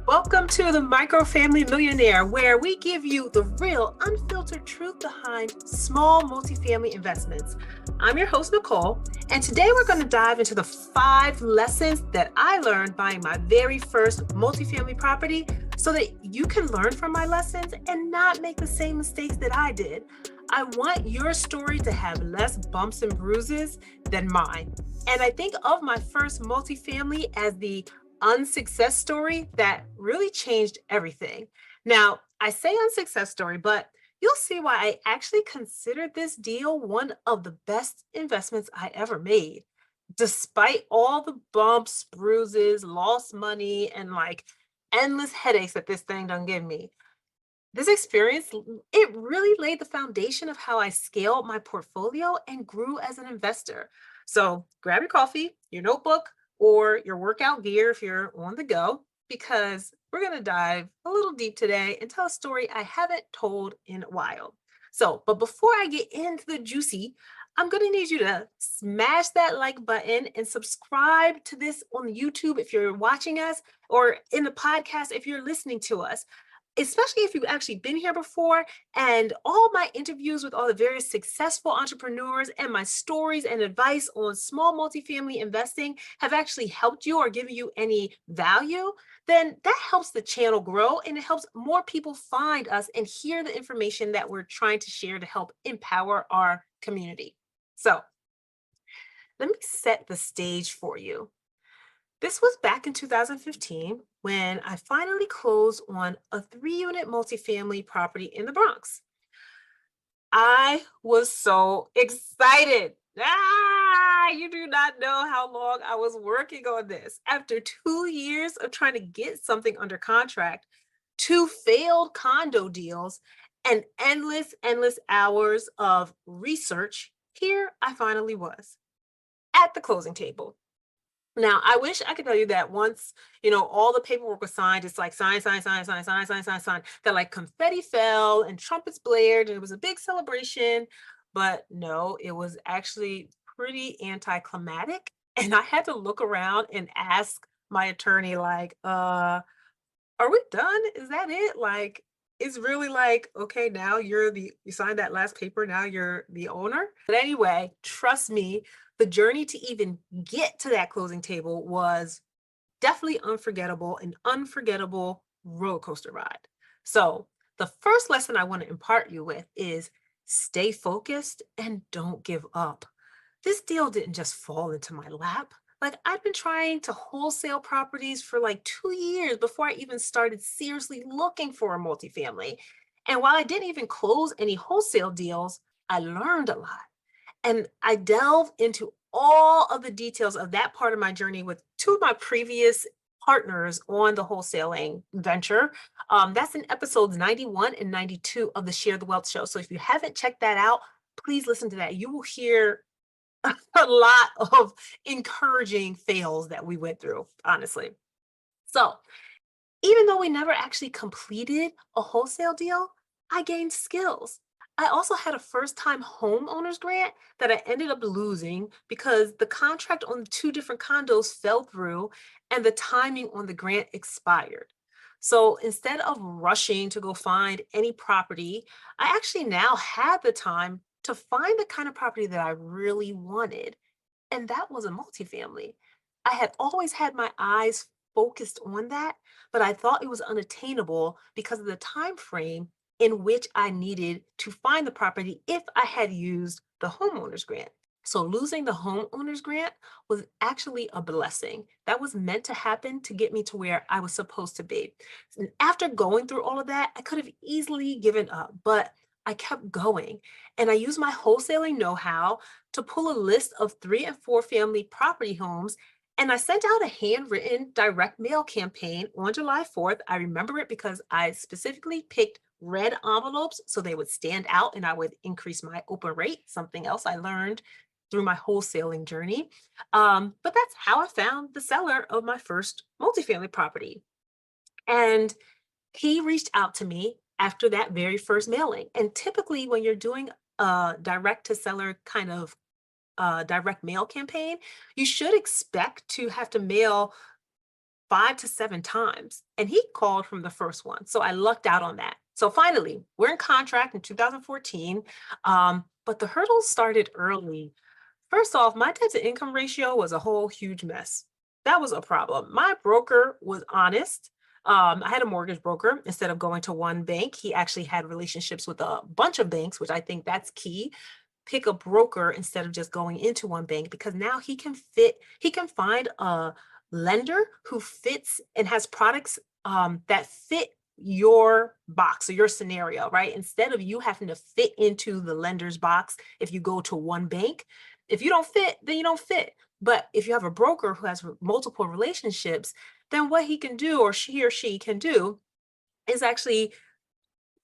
Welcome to the Microfamily Millionaire, where we give you the real, unfiltered truth behind small multifamily investments. I'm your host, Nicole, and today we're going to dive into the 5 lessons that I learned buying my very first multifamily property so that you can learn from my lessons and not make the same mistakes that I did. I want your story to have less bumps and bruises than mine. And I think of my first multifamily as the unsuccess story that really changed everything. Now, I say unsuccess story, but you'll see why I actually considered this deal one of the best investments I ever made. Despite all the bumps, bruises, lost money, and endless headaches that this thing done give me. This experience, it really laid the foundation of how I scaled my portfolio and grew as an investor. So grab your coffee, your notebook, or your workout gear if you're on the go, because we're going to dive a little deep today and tell a story I haven't told in a while. But before I get into the juicy, I'm going to need you to smash that like button and subscribe to this on YouTube if you're watching us, or in the podcast if you're listening to us, especially if you've actually been here before. And all my interviews with all the various successful entrepreneurs and my stories and advice on small multifamily investing have actually helped you or given you any value, then that helps the channel grow and it helps more people find us and hear the information that we're trying to share to help empower our community. So let me set the stage for you. This was back in 2015 when I finally closed on a 3-unit multifamily property in the Bronx. I was so excited. You do not know how long I was working on this. After 2 years of trying to get something under contract, 2 failed condo deals, and endless hours of research, here I finally was at the closing table. Now, I wish I could tell you that once, all the paperwork was signed, it's like sign, sign, sign, sign, sign, sign, sign, sign, that like confetti fell and trumpets blared and it was a big celebration. But no, it was actually pretty anticlimactic. And I had to look around and ask my attorney, are we done? Is that it? Like, it's really like, okay, now you signed that last paper, now you're the owner. But anyway, trust me, the journey to even get to that closing table was definitely unforgettable, an unforgettable roller coaster ride. So the first lesson I want to impart you with is stay focused and don't give up. This deal didn't just fall into my lap. Like, I've been trying to wholesale properties for like 2 years before I even started seriously looking for a multifamily. And while I didn't even close any wholesale deals, I learned a lot. And I delve into all of the details of that part of my journey with 2 of my previous partners on the wholesaling venture. That's in episodes 91 and 92 of the Share the Wealth show. So if you haven't checked that out, please listen to that. You will hear a lot of encouraging fails that we went through, honestly. So even though we never actually completed a wholesale deal, I gained skills. I also had a first-time homeowners grant that I ended up losing because the contract on the 2 different condos fell through and the timing on the grant expired. So instead of rushing to go find any property, I actually now had the time to find the kind of property that I really wanted. And that was a multifamily. I had always had my eyes focused on that, but I thought it was unattainable because of the time frame in which I needed to find the property if I had used the homeowners grant. So losing the homeowners grant was actually a blessing. That was meant to happen to get me to where I was supposed to be. And after going through all of that, I could have easily given up, but I kept going. And I used my wholesaling know-how to pull a list of 3 and 4 family property homes. And I sent out a handwritten direct mail campaign on July 4th. I remember it because I specifically picked red envelopes so they would stand out and I would increase my open rate, something else I learned through my wholesaling journey. But that's how I found the seller of my first multifamily property. And he reached out to me after that very first mailing. And typically, when you're doing a direct to seller kind of direct mail campaign, you should expect to have to mail 5 to 7 times, and he called from the first one. So I lucked out on that. So finally, we're in contract in 2014, but the hurdles started early. First off, my debt to income ratio was a whole huge mess. That was a problem. My broker was honest. I had a mortgage broker. Instead of going to one bank, he actually had relationships with a bunch of banks, which I think that's key. Pick a broker instead of just going into one bank, because now he can find a lender who fits and has products that fit your box or your scenario, right? Instead of you having to fit into the lender's box if you go to one bank. If you don't fit, then you don't fit. But if you have a broker who has multiple relationships, then what he can do, or she can do, is actually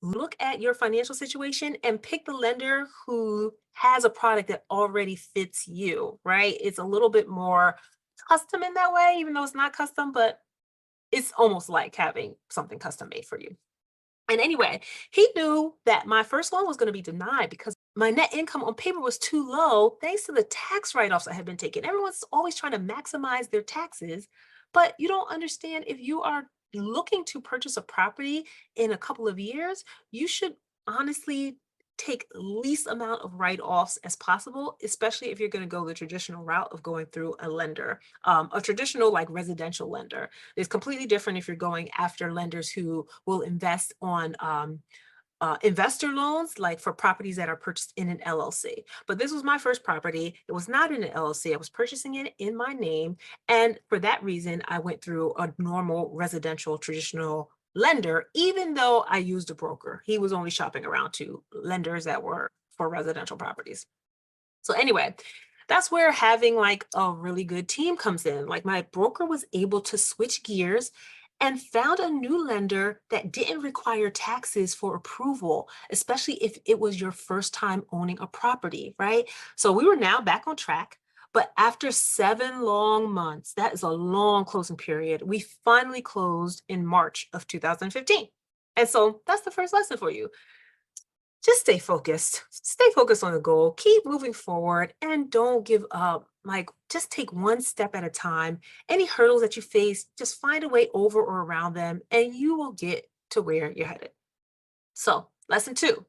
look at your financial situation and pick the lender who has a product that already fits you, right? It's a little bit more custom in that way, even though it's not custom, but it's almost like having something custom made for you. And anyway, he knew that my first loan was going to be denied because my net income on paper was too low thanks to the tax write-offs I had been taking. Everyone's always trying to maximize their taxes, but you don't understand, if you are looking to purchase a property in a couple of years, you should honestly take least amount of write-offs as possible, especially if you're going to go the traditional route of going through a lender, a traditional like residential lender. It's completely different if you're going after lenders who will invest on investor loans, like for properties that are purchased in an LLC. But this was my first property. It was not in an LLC. I was purchasing it in my name. And for that reason, I went through a normal residential traditional lender, even though I used a broker. He was only shopping around to lenders that were for residential properties. So anyway, that's where having like a really good team comes in. Like my broker was able to switch gears and found a new lender that didn't require taxes for approval, especially if it was your first time owning a property, right? So we were now back on track. But after 7 long months, that is a long closing period, we finally closed in March of 2015. And so that's the first lesson for you. Just stay focused. Stay focused on the goal. Keep moving forward and don't give up. Like, just take one step at a time. Any hurdles that you face, just find a way over or around them, and you will get to where you're headed. So, lesson 2,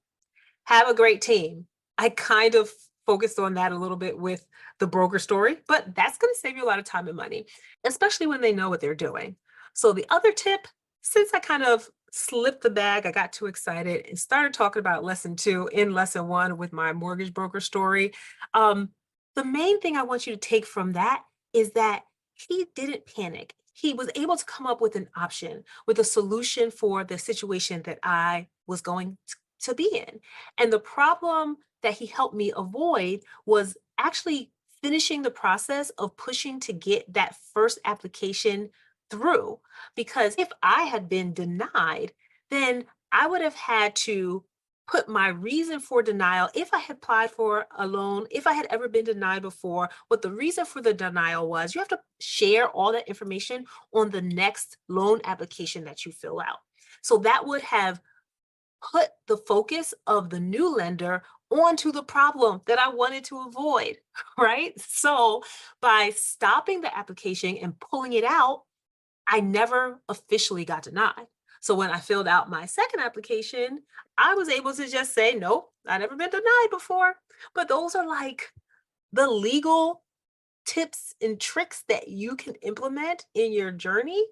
have a great team. I kind of focused on that a little bit with the broker story, but that's going to save you a lot of time and money, especially when they know what they're doing. So the other tip, since I kind of slipped the bag, I got too excited and started talking about lesson 2 in lesson 1 with my mortgage broker story. The main thing I want you to take from that is that he didn't panic. He was able to come up with an option, with a solution for the situation that I was going to be in. And the problem that he helped me avoid was actually finishing the process of pushing to get that first application through. Because if I had been denied, then I would have had to put my reason for denial, if I had applied for a loan, if I had ever been denied before, what the reason for the denial was. You have to share all that information on the next loan application that you fill out. So that would have put the focus of the new lender onto the problem that I wanted to avoid, right? So by stopping the application and pulling it out, I never officially got denied. So when I filled out my second application, I was able to just say, nope, I've never been denied before. But those are like the legal tips and tricks that you can implement in your journey.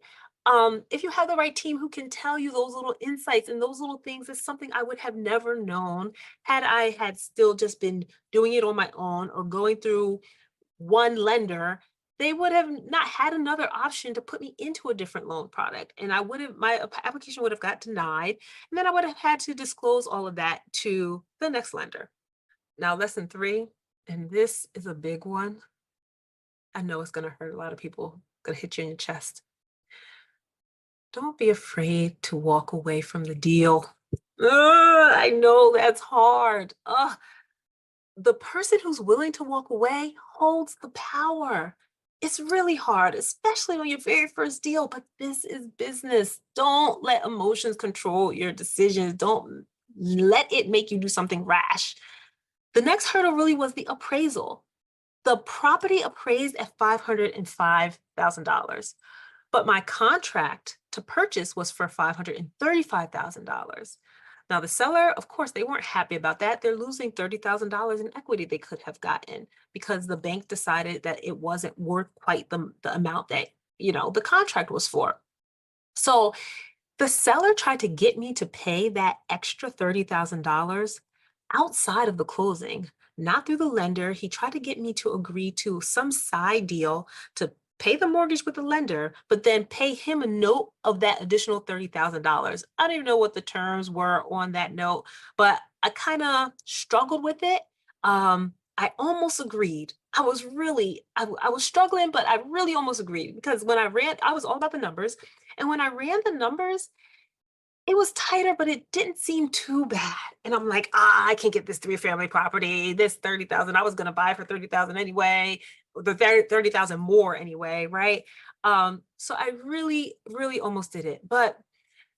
If you have the right team who can tell you those little insights and those little things, is something I would have never known had I had still just been doing it on my own or going through one lender. They would have not had another option to put me into a different loan product. And my application would have got denied. And then I would have had to disclose all of that to the next lender. Now, lesson 3, and this is a big one. I know it's going to hurt a lot of people, going to hit you in your chest. Don't be afraid to walk away from the deal. I know that's hard. The person who's willing to walk away holds the power. It's really hard, especially on your very first deal, but this is business. Don't let emotions control your decisions. Don't let it make you do something rash. The next hurdle really was the appraisal. The property appraised at $505,000. but my contract to purchase was for $535,000. Now, the seller, of course, they weren't happy about that. They're losing $30,000 in equity they could have gotten because the bank decided that it wasn't worth quite the amount that, the contract was for. So the seller tried to get me to pay that extra $30,000 outside of the closing, not through the lender. He tried to get me to agree to some side deal to pay the mortgage with the lender, but then pay him a note of that additional $30,000. I don't even know what the terms were on that note, but I kind of struggled with it. I almost agreed. I was struggling, but I really almost agreed because when I was all about the numbers. And when I ran the numbers, it was tighter, but it didn't seem too bad. And I'm like, I can't get this three-family property. This 30,000, I was going to buy for 30,000 anyway, the 30,000 more anyway, right? So I really, really almost did it. But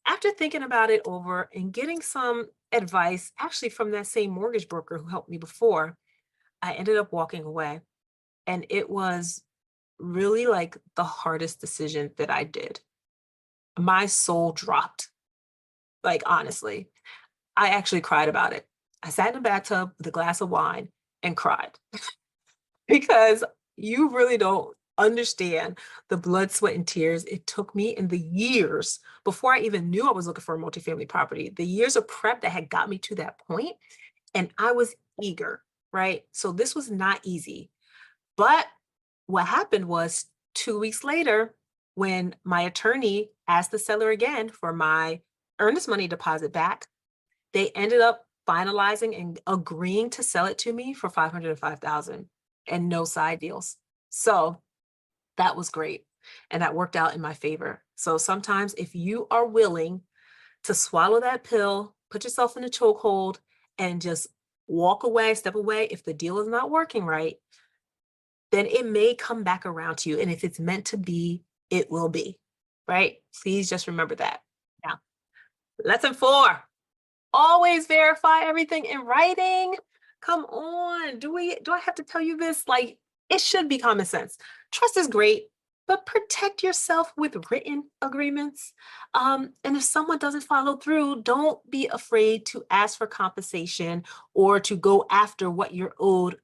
after thinking about it over and getting some advice, actually from that same mortgage broker who helped me before, I ended up walking away. And it was really like the hardest decision that I did. My soul dropped. Like, honestly, I actually cried about it. I sat in the bathtub with a glass of wine and cried because you really don't understand the blood, sweat, and tears it took me in the years before I even knew I was looking for a multifamily property, the years of prep that had got me to that point, and I was eager, right? So this was not easy. But what happened was 2 weeks later, when my attorney asked the seller again for my earnest money deposit back, they ended up finalizing and agreeing to sell it to me for 505,000 and no side deals. So that was great. And that worked out in my favor. So sometimes if you are willing to swallow that pill, put yourself in a chokehold and just walk away, step away, if the deal is not working right, then it may come back around to you. And if it's meant to be, it will be, right? Please just remember that. Now, lesson 4, always verify everything in writing. Come on, do I have to tell you this? Like, it should be common sense. Trust is great, but protect yourself with written agreements. And if someone doesn't follow through, don't be afraid to ask for compensation or to go after what you're owed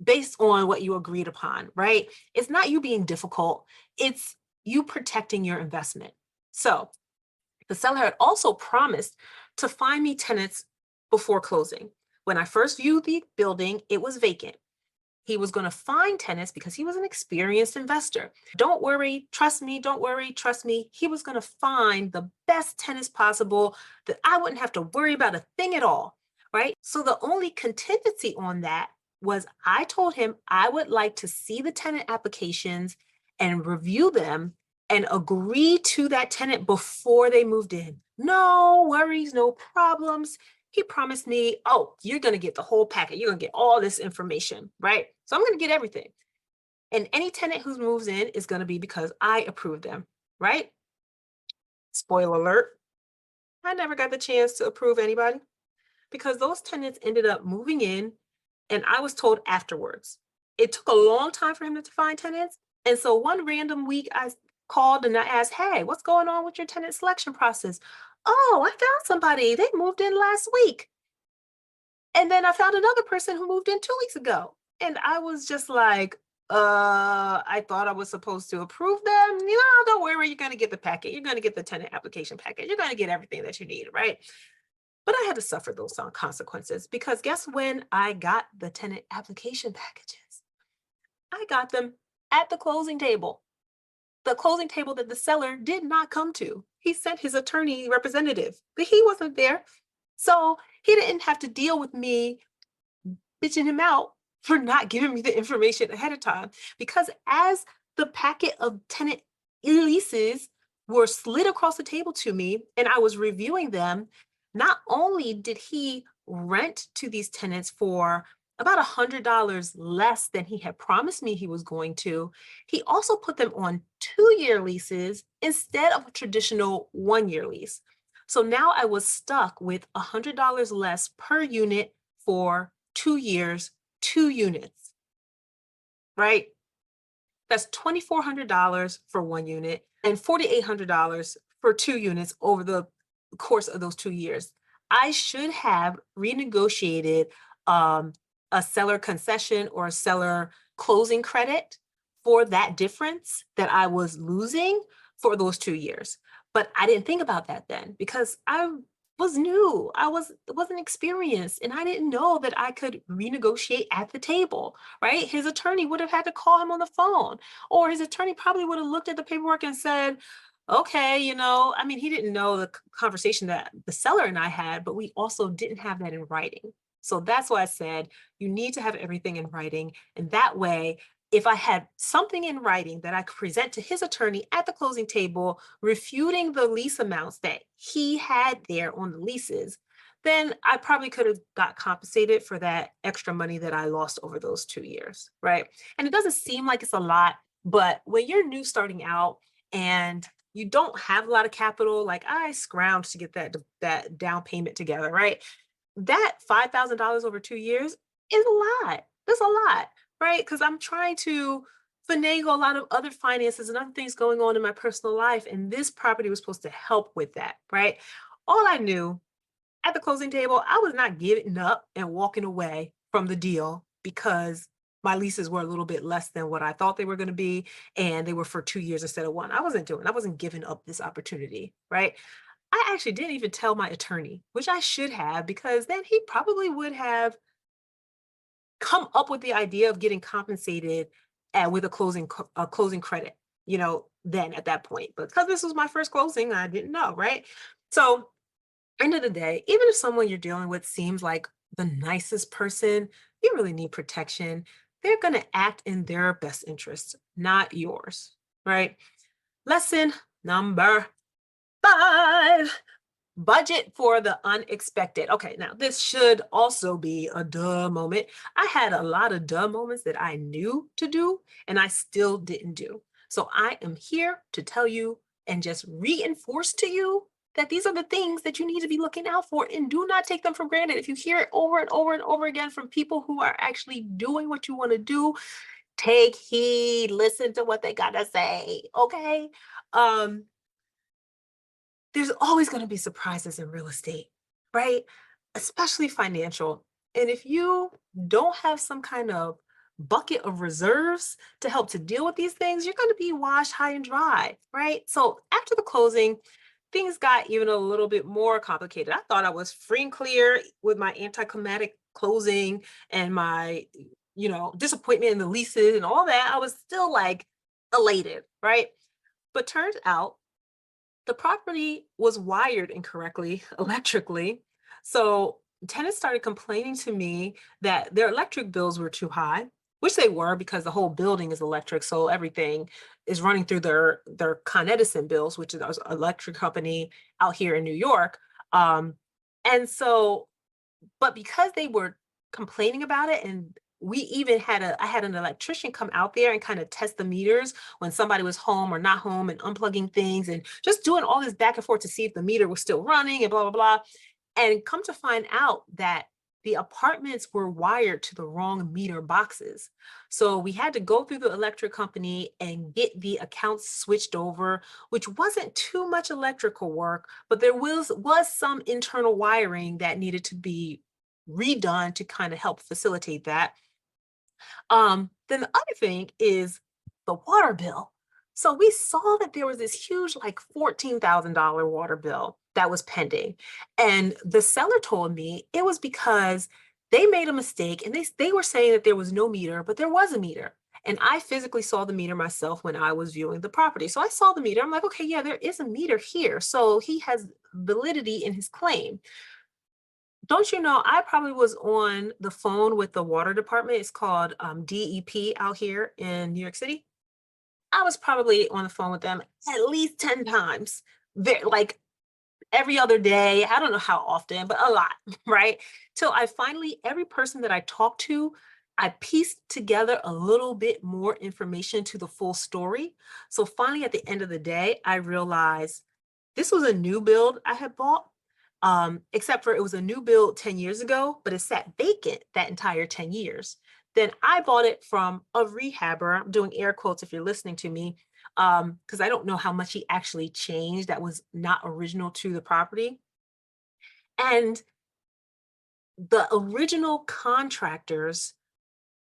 based on what you agreed upon, right? It's not you being difficult, it's you protecting your investment. So the seller had also promised to find me tenants before closing. When I first viewed the building, it was vacant. He was going to find tenants because he was an experienced investor. Don't worry, trust me, don't worry, trust me. He was going to find the best tenants possible that I wouldn't have to worry about a thing at all, right? So the only contingency on that was I told him I would like to see the tenant applications and review them and agree to that tenant before they moved in. No worries, no problems. He promised me, oh, you're going to get the whole packet. You're going to get all this information, right? So I'm going to get everything. And any tenant who moves in is going to be because I approved them, right? Spoiler alert, I never got the chance to approve anybody because those tenants ended up moving in and I was told afterwards. It took a long time for him to find tenants. And so one random week I called and I asked, hey, what's going on with your tenant selection process? Oh, I found somebody. They moved in last week. And then I found another person who moved in 2 weeks ago. And I was just like, I thought I was supposed to approve them. Don't worry, you're going to get the packet. You're going to get the tenant application packet. You're going to get everything that you need, right? But I had to suffer those consequences because guess when I got the tenant application packages? I got them at the closing table that the seller did not come to. He sent his attorney representative, but he wasn't there. So he didn't have to deal with me bitching him out for not giving me the information ahead of time. Because as the packet of tenant leases were slid across the table to me and I was reviewing them, not only did he rent to these tenants for about $100 less than he had promised me he was going to, he also put them on 2-year leases instead of a traditional 1-year lease. So now I was stuck with $100 less per unit for 2 years, 2 units, right? That's $2,400 for one unit and $4,800 for two units over the course of those 2 years. I should have renegotiated um, a seller concession or a seller closing credit for that difference that I was losing for those 2 years. But I didn't think about that then because I was new. Wasn't experienced, and I didn't know that I could renegotiate at the table, right? His attorney would have had to call him on the phone, or his attorney probably would have looked at the paperwork and said, okay, I mean, he didn't know the conversation that the seller and I had, but we also didn't have that in writing. So that's why I said you need to have everything in writing. And that way, if I had something in writing that I could present to his attorney at the closing table, refuting the lease amounts that he had there on the leases, then I probably could have got compensated for that extra money that I lost over those 2 years, right? And it doesn't seem like it's a lot, but when you're new starting out and you don't have a lot of capital, like I scrounged to get that down payment together, right? That $5,000 over 2 years is a lot. That's a lot, right? Because I'm trying to finagle a lot of other finances and other things going on in my personal life. And this property was supposed to help with that, right? All I knew at the closing table, I was not giving up and walking away from the deal because my leases were a little bit less than what I thought they were going to be. And they were for 2 years instead of one. I wasn't giving up this opportunity, right? I actually didn't even tell my attorney, which I should have, because then he probably would have come up with the idea of getting compensated with a closing credit, then at that point. But because this was my first closing, I didn't know, right? So end of the day, even if someone you're dealing with seems like the nicest person, you really need protection. They're going to act in their best interest, not yours, right? Lesson number 5. Budget for the unexpected. Okay, now this should also be a duh moment. I had a lot of duh moments that I knew to do and I still didn't do. So I am here to tell you and just reinforce to you that these are the things that you need to be looking out for, and do not take them for granted. If you hear it over and over and over again from people who are actually doing what you want to do, take heed, listen to what they got to say, okay? Um there's always going to be surprises in real estate, right? Especially financial. And if you don't have some kind of bucket of reserves to help to deal with these things, you're going to be washed high and dry, right? So after the closing, things got even a little bit more complicated. I thought I was free and clear with my anticlimactic closing and my, disappointment in the leases and all that. I was still like elated, right? But turns out the property was wired incorrectly electrically. So tenants started complaining to me that their electric bills were too high, which they were because the whole building is electric. So everything is running through their Con Edison bills, which is an electric company out here in New York. And so, but because they were complaining about it, and I had an electrician come out there and kind of test the meters when somebody was home or not home, and unplugging things and just doing all this back and forth to see if the meter was still running and blah, blah, blah. And come to find out that the apartments were wired to the wrong meter boxes. So we had to go through the electric company and get the accounts switched over, which wasn't too much electrical work, but there was some internal wiring that needed to be redone to kind of help facilitate that. Then the other thing is the water bill. So we saw that there was this huge, like $14,000 water bill that was pending. And the seller told me it was because they made a mistake, and they were saying that there was no meter, but there was a meter. And I physically saw the meter myself when I was viewing the property. So I saw the meter. I'm like, okay, yeah, there is a meter here. So he has validity in his claim. Don't you know, I probably was on the phone with the water department. It's called DEP out here in New York City. I was probably on the phone with them at least 10 times, like every other day. I don't know how often, but a lot, right? Till I finally, every person that I talked to, I pieced together a little bit more information to the full story. So finally, at the end of the day, I realized this was a new build I had bought, except for it was a new build 10 years ago, but it sat vacant that entire 10 years. then I bought it from a rehabber. I'm doing air quotes if you're listening to me, because I don't know how much he actually changed that was not original to the property. And the original contractors,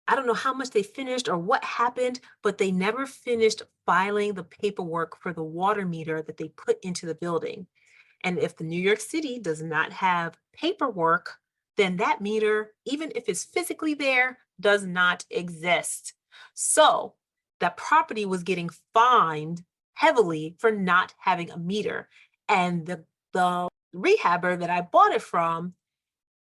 I don't know how much they finished or what happened, but they never finished filing the paperwork for the water meter that they put into the building. And if the New York City does not have paperwork, then that meter, even if it's physically there, does not exist. So the property was getting fined heavily for not having a meter. And the rehabber that I bought it from,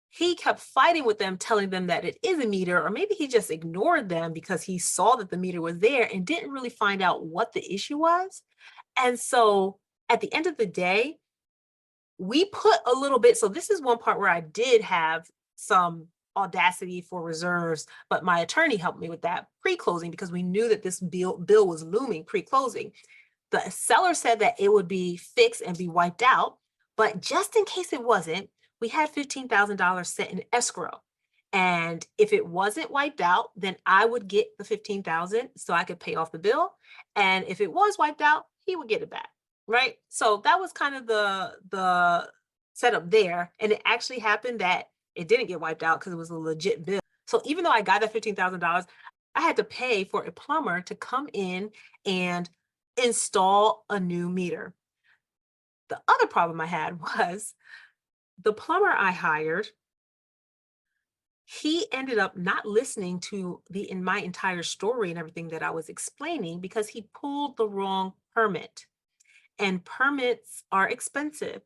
he kept fighting with them, telling them that it is a meter, or maybe he just ignored them because he saw that the meter was there and didn't really find out what the issue was. And so at the end of the day, we put a little bit. So this is one part where I did have some audacity for reserves, but my attorney helped me with that pre-closing because we knew that this bill was looming pre-closing. The seller said that it would be fixed and be wiped out, but just in case it wasn't, we had $15,000 set in escrow. And if it wasn't wiped out, then I would get the 15,000 so I could pay off the bill. And if it was wiped out, he would get it back. Right. So that was kind of the setup there. And it actually happened that it didn't get wiped out because it was a legit bill. So even though I got that $15,000, I had to pay for a plumber to come in and install a new meter. The other problem I had was the plumber I hired, he ended up not listening to in my entire story and everything that I was explaining because he pulled the wrong permit. And permits are expensive,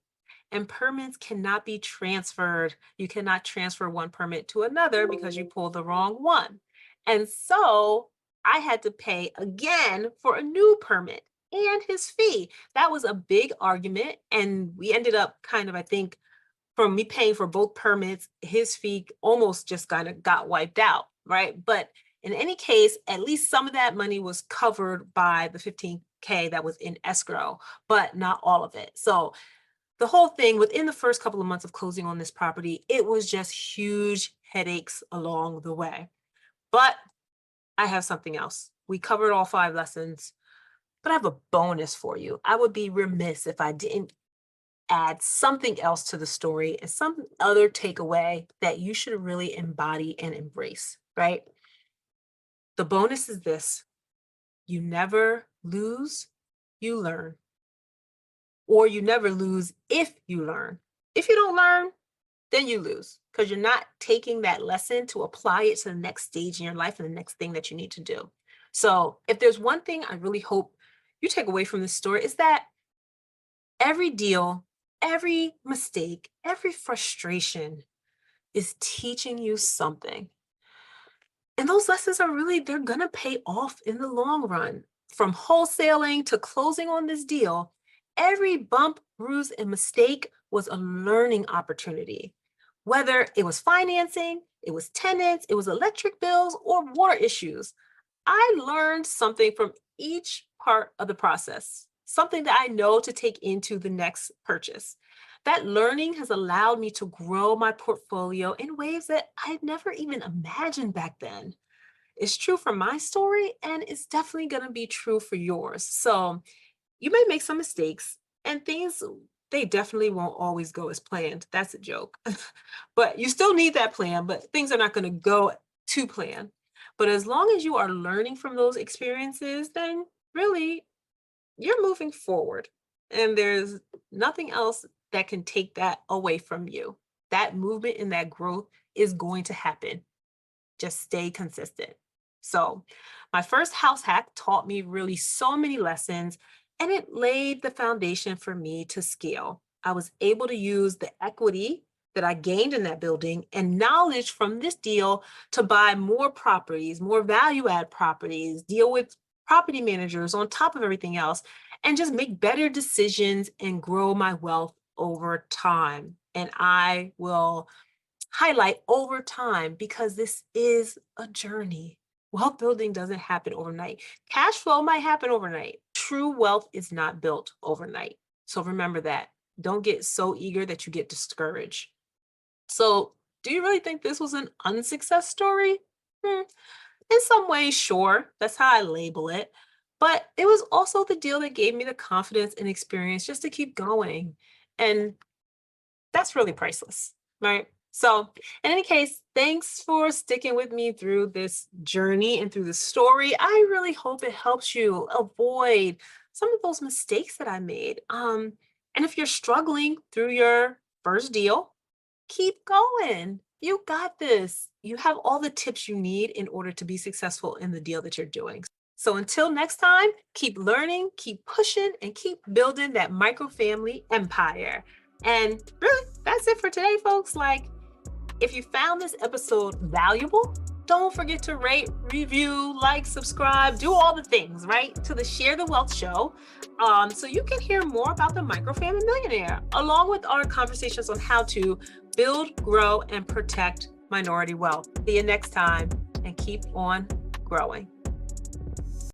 and permits cannot be transferred. You cannot transfer one permit to another because you pulled the wrong one. And so I had to pay again for a new permit and his fee. That was a big argument. And we ended up kind of, I think, from me paying for both permits, his fee almost just kind of got wiped out, right? But in any case, at least some of that money was covered by the 15K that was in escrow, but not all of it. So the whole thing within the first couple of months of closing on this property, it was just huge headaches along the way. But I have something else. We covered all 5 lessons, but I have a bonus for you. I would be remiss if I didn't add something else to the story and some other takeaway that you should really embody and embrace, right? The bonus is this: you never lose, you learn. Or you never lose if you learn. If you don't learn, then you lose because you're not taking that lesson to apply it to the next stage in your life and the next thing that you need to do. So if there's one thing I really hope you take away from this story is that every deal, every mistake, every frustration is teaching you something. And those lessons are really, they're going to pay off in the long run. From wholesaling to closing on this deal, every bump, bruise, and mistake was a learning opportunity. Whether it was financing, it was tenants, it was electric bills, or water issues, I learned something from each part of the process, something that I know to take into the next purchase. That learning has allowed me to grow my portfolio in ways that I had never even imagined back then. It's true for my story, and it's definitely going to be true for yours. So you may make some mistakes, and things, they definitely won't always go as planned. That's a joke. But you still need that plan, but things are not going to go to plan. But as long as you are learning from those experiences, then really you're moving forward. And there's nothing else that can take that away from you. That movement and that growth is going to happen. Just stay consistent. So my first house hack taught me really so many lessons, and it laid the foundation for me to scale. I was able to use the equity that I gained in that building and knowledge from this deal to buy more properties, more value add properties, deal with property managers on top of everything else, and just make better decisions and grow my wealth over time. And I will highlight over time because this is a journey. Wealth building doesn't happen overnight. Cash flow might happen overnight. True wealth is not built overnight. So remember that. Don't get so eager that you get discouraged. So, do you really think this was an unsuccess story? Hmm, in some ways, sure, that's how I label it. But it was also the deal that gave me the confidence and experience just to keep going. And that's really priceless, right? So, in any case, thanks for sticking with me through this journey and through the story. I really hope it helps you avoid some of those mistakes that I made. And if you're struggling through your first deal, keep going. You got this. You have all the tips you need in order to be successful in the deal that you're doing. So until next time, keep learning, keep pushing, and keep building that microfamily empire. And really, that's it for today, folks. Like, if you found this episode valuable, don't forget to rate, review, like, subscribe, do all the things, right? To the Share the Wealth show. So you can hear more about the Microfamily Millionaire, along with our conversations on how to build, grow, and protect minority wealth. See you next time, and keep on growing.